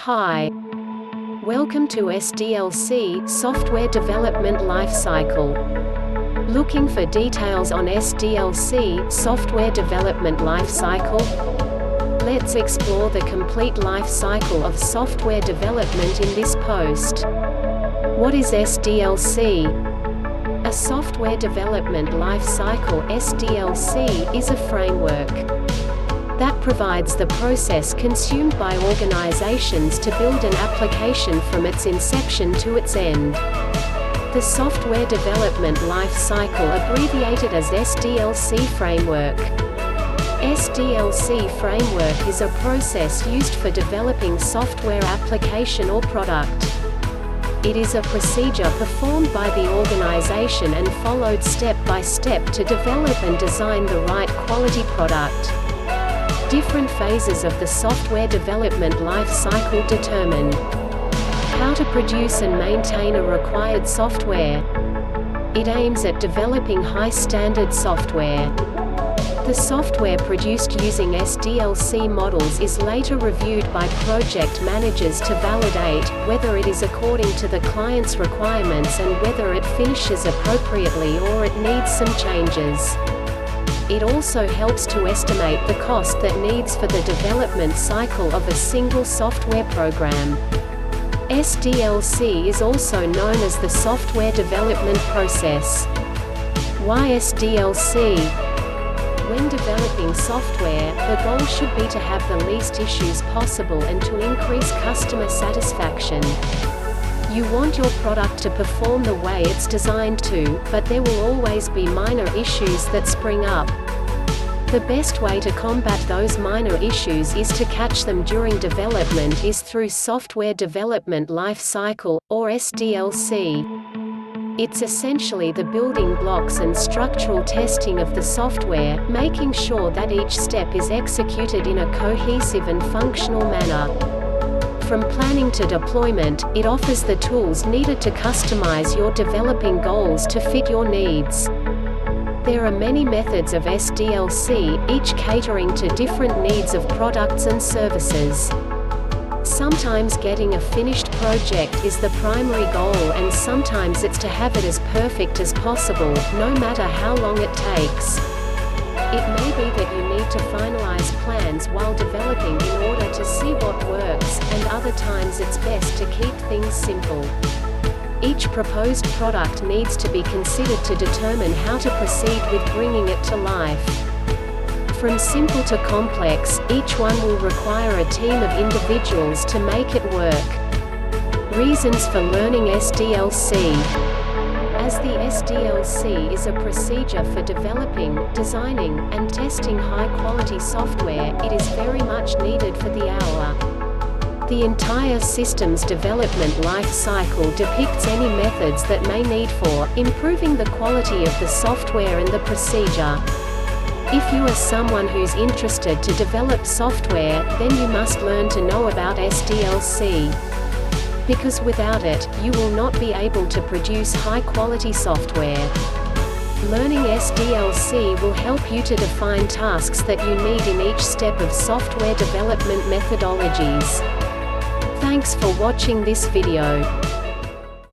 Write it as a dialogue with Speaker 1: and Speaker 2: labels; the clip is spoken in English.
Speaker 1: Hi. Welcome to SDLC, Software Development Lifecycle. Looking for details on SDLC, Software Development Lifecycle? Let's explore the complete life cycle of software development in this post. What is SDLC? A software development lifecycle (SDLC) is a framework that provides the process consumed by organizations to build an application from its inception to its end. The software development life cycle, abbreviated as SDLC framework. SDLC framework is a process used for developing software application or product. It is a procedure performed by the organization and followed step by step to develop and design the right quality product. Different phases of the software development life cycle determine how to produce and maintain a required software. It aims at developing high-standard software. The software produced using SDLC models is later reviewed by project managers to validate whether it is according to the client's requirements and whether it finishes appropriately or it needs some changes. It also helps to estimate the cost that needs for the development cycle of a single software program. SDLC is also known as the software development process. Why SDLC? When developing software, the goal should be to have the least issues possible and to increase customer satisfaction. You want your product to perform the way it's designed to, but there will always be minor issues that spring up. The best way to combat those minor issues is to catch them during development is through Software Development Life Cycle, or SDLC. It's essentially the building blocks and structural testing of the software, making sure that each step is executed in a cohesive and functional manner. From planning to deployment, it offers the tools needed to customize your developing goals to fit your needs. There are many methods of SDLC, each catering to different needs of products and services. Sometimes getting a finished project is the primary goal, and sometimes it's to have it as perfect as possible, no matter how long it takes. It may be that you need to finalize plans while developing in order to see what works, and other times it's best to keep things simple. Each proposed product needs to be considered to determine how to proceed with bringing it to life. From simple to complex, each one will require a team of individuals to make it work. Reasons for learning SDLC. As the SDLC is a procedure for developing, designing, and testing high-quality software, it is very much needed for the hour. The entire system's development life cycle depicts any methods that may need for improving the quality of the software and the procedure. If you are someone who's interested to develop software, then you must learn to know about SDLC. Because without it, you will not be able to produce high-quality software. Learning SDLC will help you to define tasks that you need in each step of software development methodologies. Thanks for watching this video.